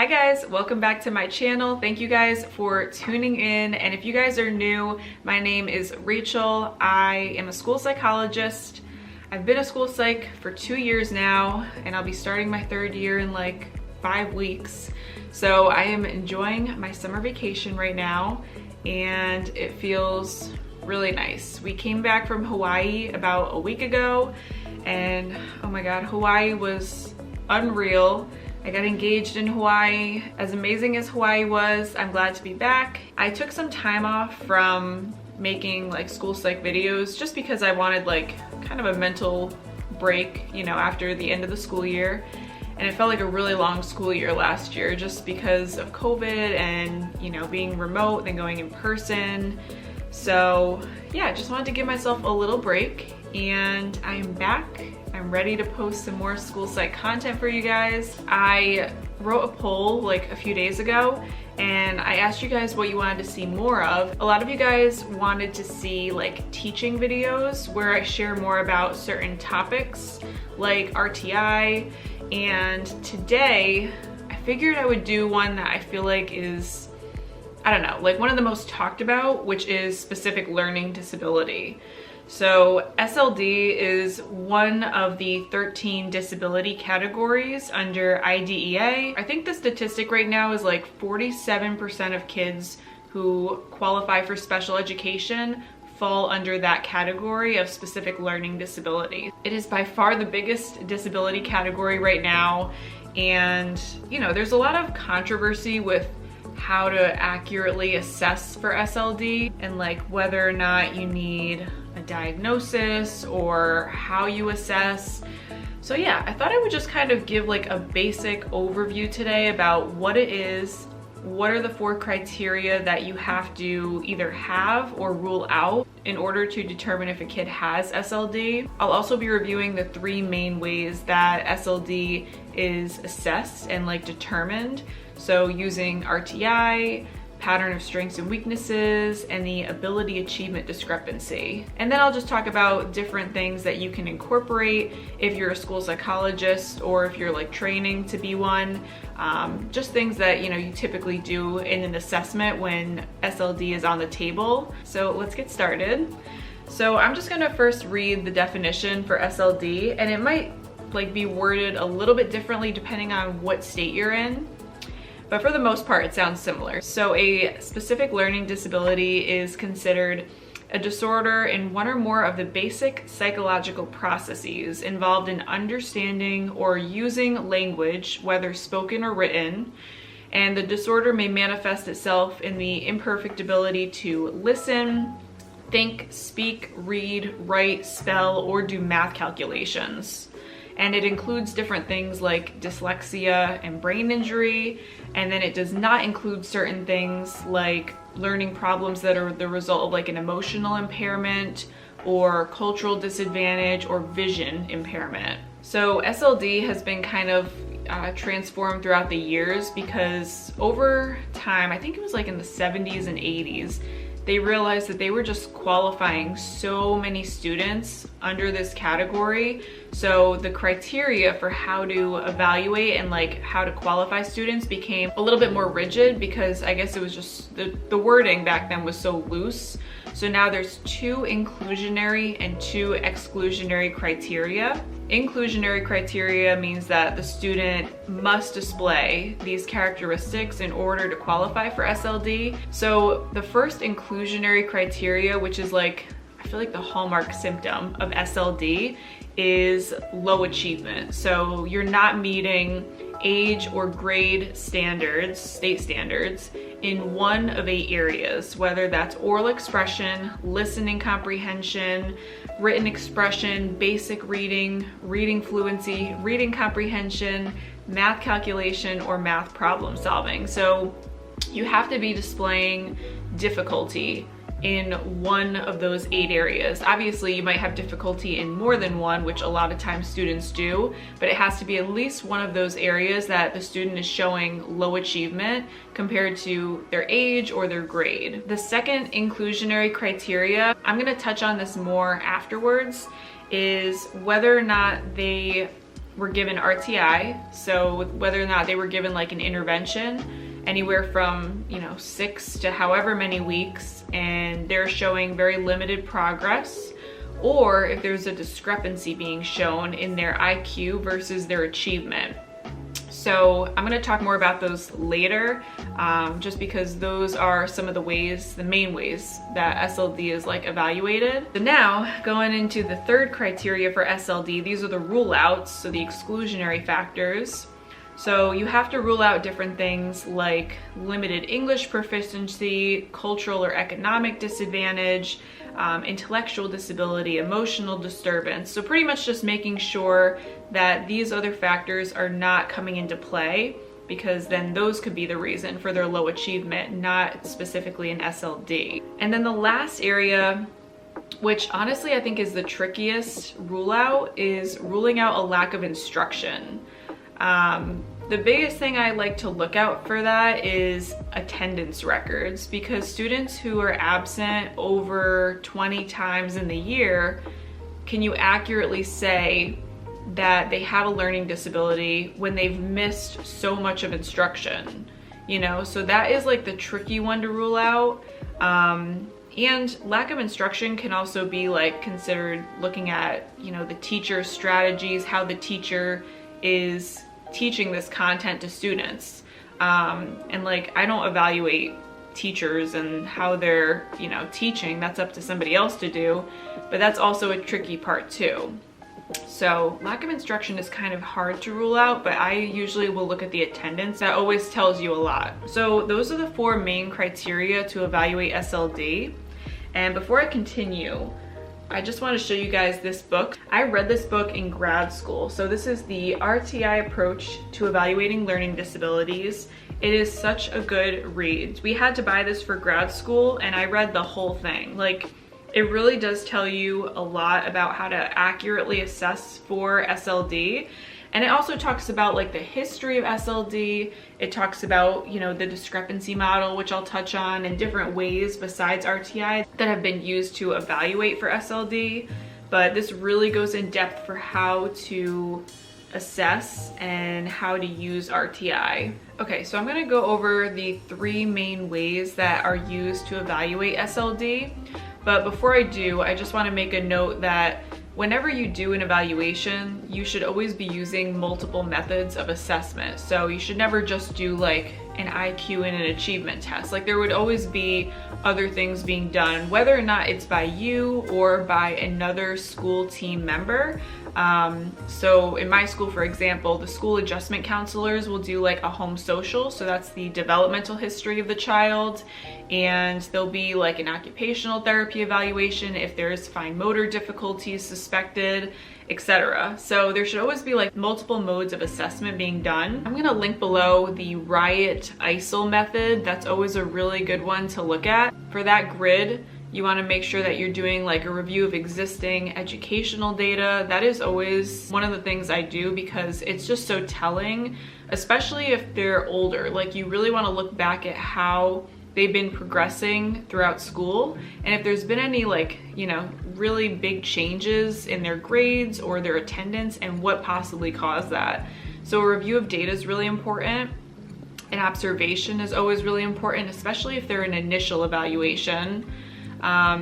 Hi guys, welcome back to my channel. Thank you guys for tuning in. And if you guys are new, my name is Rachel. I am a school psychologist. I've been a school psych for 2 years now, and I'll be starting my 3rd year in like 5 weeks. So I am enjoying my summer vacation right now, and it feels really nice. We came back from Hawaii about a week ago, and oh my God, Hawaii was unreal. I got engaged in Hawaii. As amazing as Hawaii was, I'm glad to be back. I took some time off from making like school psych videos just because I wanted like kind of a mental break, you know, after the end of the school year. And it felt like a really long school year last year just because of COVID and, you know, being remote and going in person. So yeah, I just wanted to give myself a little break, and I am back. I'm ready to post some more school psych content for you guys. I wrote a poll like a few days ago, and I asked you guys what you wanted to see more of. A lot of you guys wanted to see like teaching videos where I share more about certain topics like RTI, and today I figured I would do one that I feel like is, I don't know, like one of the most talked about, which is specific learning disability. So SLD is one of the 13 disability categories under IDEA. I think the statistic right now is like 47% of kids who qualify for special education fall under that category of specific learning disability. It is by far the biggest disability category right now, and you know, there's a lot of controversy with how to accurately assess for SLD and like whether or not you need a diagnosis or how you assess. So yeah, I thought I would just kind of give like a basic overview today about what it is, what are the 4 criteria that you have to either have or rule out in order to determine if a kid has SLD. I'll also be reviewing the 3 main ways that SLD is assessed and like determined. So using RTI, pattern of strengths and weaknesses, and the ability achievement discrepancy. And then I'll just talk about different things that you can incorporate if you're a school psychologist or if you're like training to be one. Just things that, you know, you typically do in an assessment when SLD is on the table. So let's get started. So I'm just gonna first read the definition for SLD, and it might like be worded a little bit differently depending on what state you're in, but for the most part it sounds similar. So a specific learning disability is considered a disorder in one or more of the basic psychological processes involved in understanding or using language, whether spoken or written. And the disorder may manifest itself in the imperfect ability to listen, think, speak, read, write, spell, or do math calculations. And it includes different things like dyslexia and brain injury, and then it does not include certain things like learning problems that are the result of like an emotional impairment or cultural disadvantage or vision impairment. So SLD has been kind of transformed throughout the years because over time, I think it was like in the 70s and 80s, they realized that they were just qualifying so many students under this category. So the criteria for how to evaluate and like how to qualify students became a little bit more rigid because I guess it was just the wording back then was so loose. So now there's 2 inclusionary and 2 exclusionary criteria. Inclusionary criteria means that the student must display these characteristics in order to qualify for SLD. So the first inclusionary criteria, which is like, I feel like the hallmark symptom of SLD, is low achievement. So you're not meeting age or grade standards, state standards, in one of 8 areas, whether that's oral expression, listening comprehension, written expression, basic reading, reading fluency, reading comprehension, math calculation, or math problem solving. So you have to be displaying difficulty in one of those 8 areas. Obviously, you might have difficulty in more than one, which a lot of times students do, but it has to be at least one of those areas that the student is showing low achievement compared to their age or their grade. The second inclusionary criteria, I'm gonna touch on this more afterwards, is whether or not they were given RTI, so whether or not they were given like an intervention, anywhere from 6 to however many weeks, and they're showing very limited progress, or if there's a discrepancy being shown in their IQ versus their achievement. So I'm going to talk more about those later, just because those are some of the main ways that SLD is like evaluated. So now going into the third criteria for SLD, these are the rule outs, so the exclusionary factors. So you have to rule out different things like limited English proficiency, cultural or economic disadvantage, intellectual disability, emotional disturbance. So pretty much just making sure that these other factors are not coming into play, because then those could be the reason for their low achievement, not specifically an SLD. And then the last area, which honestly I think is the trickiest rule out, is ruling out a lack of instruction. The biggest thing I like to look out for that is attendance records, because students who are absent over 20 times in the year, can you accurately say that they have a learning disability when they've missed so much of instruction? So that is like the tricky one to rule out. And lack of instruction can also be like considered looking at, the teacher's strategies, how the teacher is teaching this content to students. And like, I don't evaluate teachers and how they're, teaching. That's up to somebody else to do, but that's also a tricky part too. So lack of instruction is kind of hard to rule out, but I usually will look at the attendance. That always tells you a lot. So those are the 4 main criteria to evaluate SLD. And before I continue, I just want to show you guys this book. I read this book in grad school. So this is the RTI Approach to Evaluating Learning Disabilities. It is such a good read. We had to buy this for grad school, and I read the whole thing. Like, it really does tell you a lot about how to accurately assess for SLD. And it also talks about like the history of SLD. It talks about, the discrepancy model, which I'll touch on, and different ways besides RTI that have been used to evaluate for SLD. But this really goes in depth for how to assess and how to use RTI. Okay, so I'm gonna go over the 3 main ways that are used to evaluate SLD. But before I do, I just wanna make a note that whenever you do an evaluation, you should always be using multiple methods of assessment. So you should never just do like an IQ and an achievement test. Like, there would always be other things being done, whether or not it's by you or by another school team member. So in my school, for example, the school adjustment counselors will do like a home social. So that's the developmental history of the child. And there'll be like an occupational therapy evaluation if there's fine motor difficulties suspected, etc. So there should always be like multiple modes of assessment being done. I'm gonna link below the Riot ISIL method. That's always a really good one to look at. For that grid, you want to make sure that you're doing like a review of existing educational data. That is always one of the things I do, because it's just so telling, especially if they're older. Like, you really want to look back at how they've been progressing throughout school, and if there's been any like, really big changes in their grades or their attendance, and what possibly caused that. So a review of data is really important. An observation is always really important, especially if they're an initial evaluation.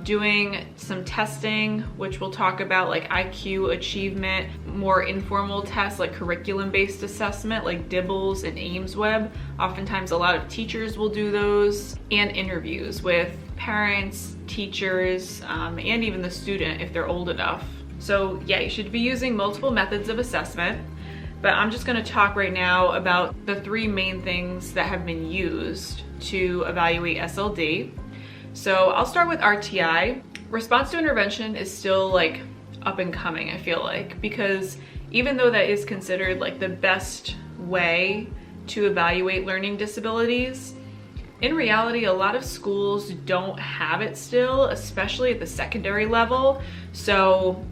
Doing some testing, which we'll talk about, like IQ, achievement, more informal tests like curriculum-based assessment like DIBELS and AIMSweb. Oftentimes a lot of teachers will do those, and interviews with parents, teachers, and even the student if they're old enough. So yeah, you should be using multiple methods of assessment, but I'm just going to talk right now about the 3 main things that have been used to evaluate SLD. So I'll start with RTI. Response to intervention is still like up and coming, I feel like, because even though that is considered like the best way to evaluate learning disabilities, in reality, a lot of schools don't have it still, especially at the secondary level. So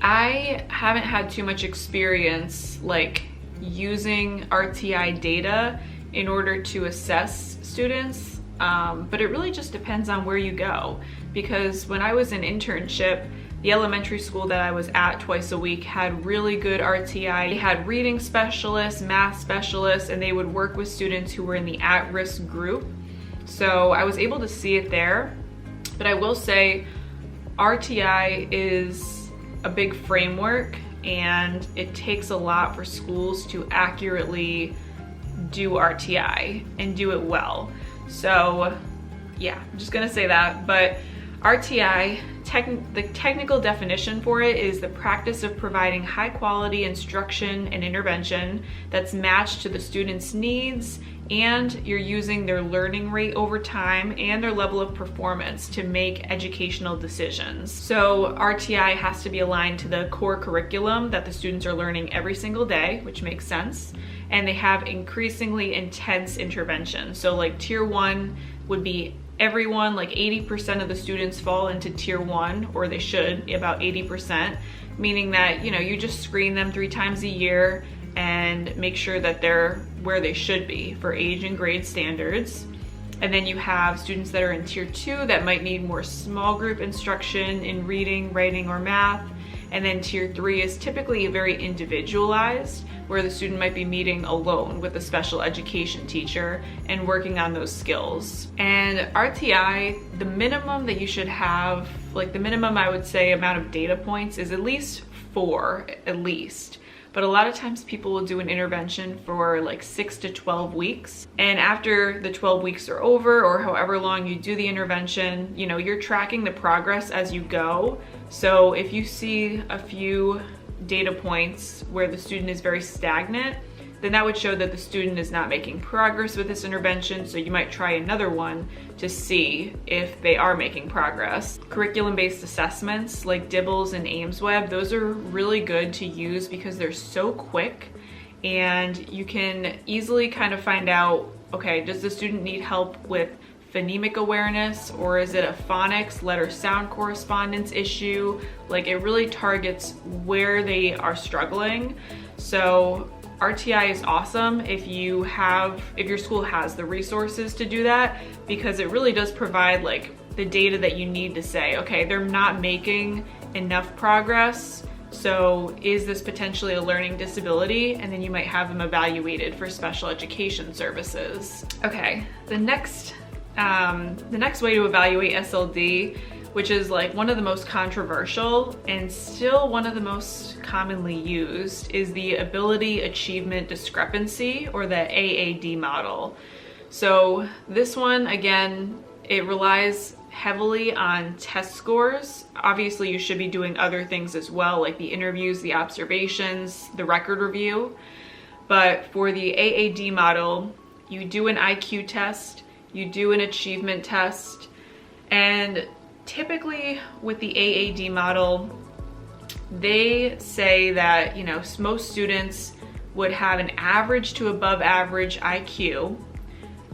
I haven't had too much experience like using RTI data in order to assess students. But it really just depends on where you go, because when I was in internship, The elementary school that I was at twice a week had really good RTI. They had reading specialists, math specialists, and they would work with students who were in the at-risk group. So I was able to see it there. But I will say RTI is a big framework, and it takes a lot for schools to accurately do RTI and do it well. So yeah, I'm just gonna say that. But RTI, the technical definition for it is the practice of providing high quality instruction and intervention that's matched to the student's needs, and you're using their learning rate over time and their level of performance to make educational decisions. So RTI has to be aligned to the core curriculum that the students are learning every single day, which makes sense. And they have increasingly intense intervention. So like tier 1 would be everyone, like 80% of the students fall into tier 1, or they should, about 80%, meaning that, you just screen them 3 times a year and make sure that they're where they should be for age and grade standards. And then you have students that are in tier 2 that might need more small group instruction in reading, writing, or math. And then tier 3 is typically very individualized, where the student might be meeting alone with a special education teacher and working on those skills. And RTI, the minimum that you should have, like the minimum I would say amount of data points is at least 4, at least. But a lot of times people will do an intervention for like 6 to 12 weeks. And after the 12 weeks are over, or however long you do the intervention, you're tracking the progress as you go. So if you see a few data points where the student is very stagnant, then that would show that the student is not making progress with this intervention, so you might try another one to see if they are making progress. Curriculum-based assessments like DIBELS and AIMSweb, those are really good to use because they're so quick, and you can easily kind of find out, okay, does the student need help with phonemic awareness, or is it a phonics letter sound correspondence issue? Like, it really targets where they are struggling. So RTI is awesome if your school has the resources to do that, because it really does provide like the data that you need to say, okay, they're not making enough progress, so is this potentially a learning disability? And then you might have them evaluated for special education services. Okay, the next way to evaluate SLD, which is like one of the most controversial and still one of the most commonly used, is the Ability Achievement Discrepancy, or the AAD model. So this one, again, it relies heavily on test scores. Obviously, you should be doing other things as well, like the interviews, the observations, the record review. But for the AAD model, you do an IQ test, you do an achievement test, and typically with the AAD model, they say that, most students would have an average to above average IQ,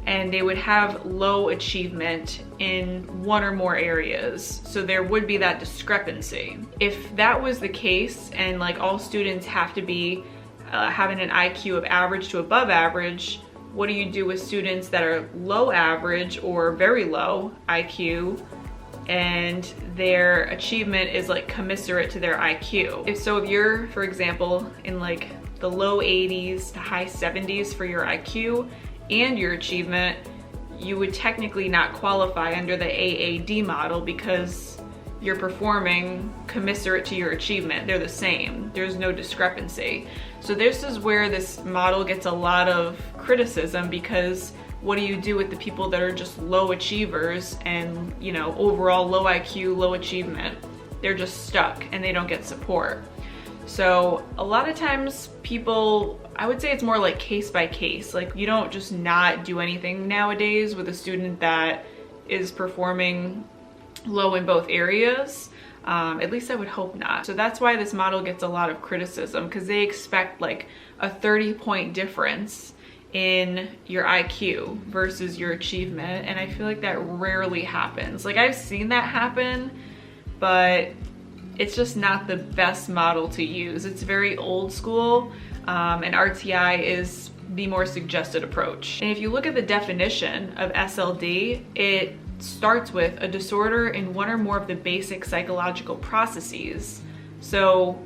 and they would have low achievement in one or more areas. So there would be that discrepancy. If that was the case, and like all students have to be having an IQ of average to above average, what do you do with students that are low average or very low IQ and their achievement is like commensurate to their IQ? If you're, for example, in like the low 80s to high 70s for your IQ and your achievement, you would technically not qualify under the AAD model because you're performing commensurate to your achievement. They're the same. There's no discrepancy. So this is where this model gets a lot of criticism, because what do you do with the people that are just low achievers and, overall low IQ, low achievement? They're just stuck and they don't get support. So a lot of times people, I would say it's more like case by case. Like, you don't just not do anything nowadays with a student that is performing low in both areas. At least I would hope not. So that's why this model gets a lot of criticism, because they expect like a 30-point difference in your IQ versus your achievement, and I feel like that rarely happens. Like, I've seen that happen, but it's just not the best model to use. It's very old school, and RTI is the more suggested approach. And if you look at the definition of SLD, it starts with a disorder in one or more of the basic psychological processes. So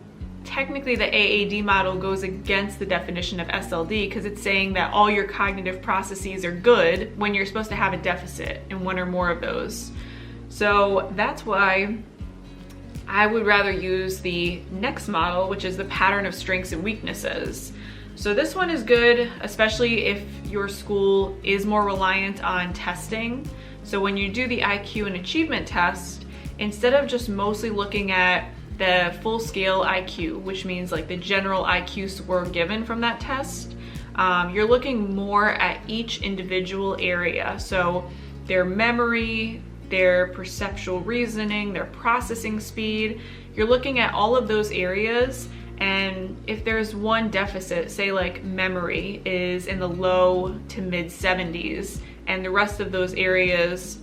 technically the AAD model goes against the definition of SLD because it's saying that all your cognitive processes are good when you're supposed to have a deficit in one or more of those. So that's why I would rather use the next model, which is the pattern of strengths and weaknesses. So this one is good, especially if your school is more reliant on testing. So when you do the IQ and achievement test, instead of just mostly looking at the full scale IQ, which means like the general IQ score given from that test, you're looking more at each individual area. So their memory, their perceptual reasoning, their processing speed, you're looking at all of those areas. And if there's one deficit, say like memory is in the low to mid 70s, and the rest of those areas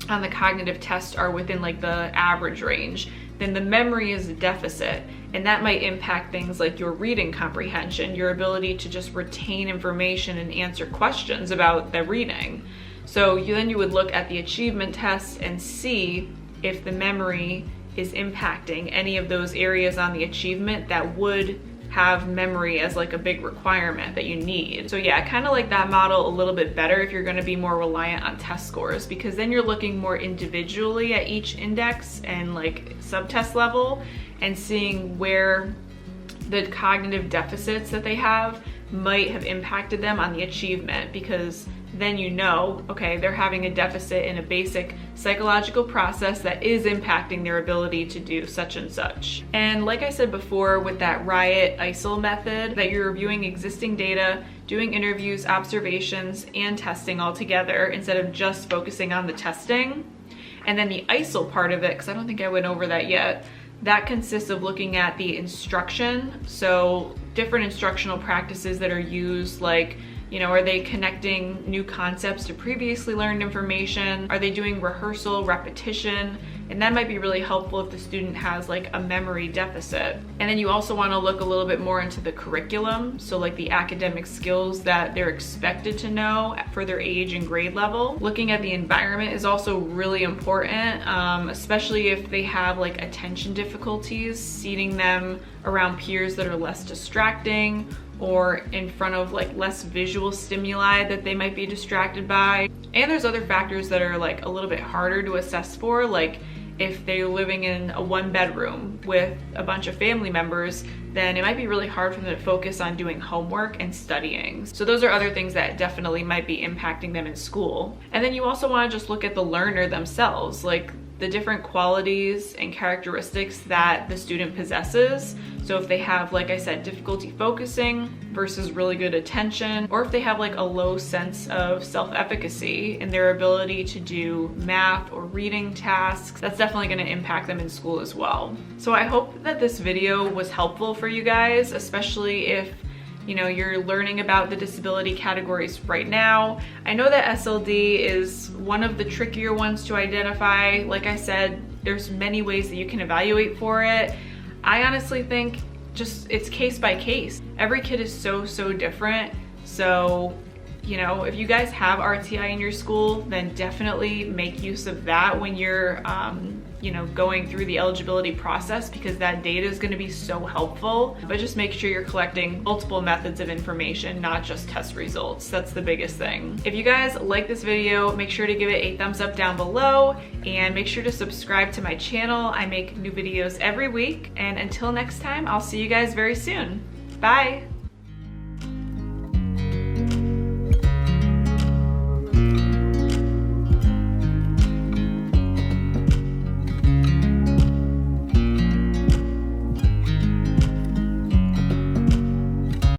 on the cognitive test are within like the average range, then the memory is a deficit, and that might impact things like your reading comprehension, your ability to just retain information and answer questions about the reading. So then you would look at the achievement test and see if the memory is impacting any of those areas on the achievement that would have memory as like a big requirement that you need. So yeah, I kind of like that model a little bit better if you're going to be more reliant on test scores, because then you're looking more individually at each index and like subtest level and seeing where the cognitive deficits that they have might have impacted them on the achievement, because then you know, okay, they're having a deficit in a basic psychological process that is impacting their ability to do such and such. And like I said before, with that Rti ISIL method, that you're reviewing existing data, doing interviews, observations, and testing all together instead of just focusing on the testing. And then the ISIL part of it, because I don't think I went over that yet, that consists of looking at the instruction. So different instructional practices that are used, like, you know, are they connecting new concepts to previously learned information? Are they doing rehearsal, repetition? And that might be really helpful if the student has like a memory deficit. And then you also want to look a little bit more into the curriculum. So like the academic skills that they're expected to know for their age and grade level. Looking at the environment is also really important, especially if they have like attention difficulties, seating them around peers that are less distracting, or in front of like less visual stimuli that they might be distracted by. And there's other factors that are like a little bit harder to assess for, like if they're living in a one bedroom with a bunch of family members, then it might be really hard for them to focus on doing homework and studying. So those are other things that definitely might be impacting them in school. And then you also want to just look at the learner themselves, like the different qualities and characteristics that the student possesses. So if they have, like I said, difficulty focusing versus really good attention, or if they have like a low sense of self-efficacy in their ability to do math or reading tasks, that's definitely going to impact them in school as well. So I hope that this video was helpful for you guys, especially if you know, you're learning about the disability categories right now. I know that SLD is one of the trickier ones to identify. Like I said, there's many ways that you can evaluate for it. I honestly think just it's case by case. Every kid is so different. So, you know, if you guys have RTI in your school, then definitely make use of that when you're, you know, going through the eligibility process, because that data is going to be so helpful. But just make sure you're collecting multiple methods of information, not just test results. That's the biggest thing. If you guys like this video, make sure to give it a thumbs up down below, and make sure to subscribe to my channel. I make new videos every week. And until next time, I'll see you guys very soon. Bye.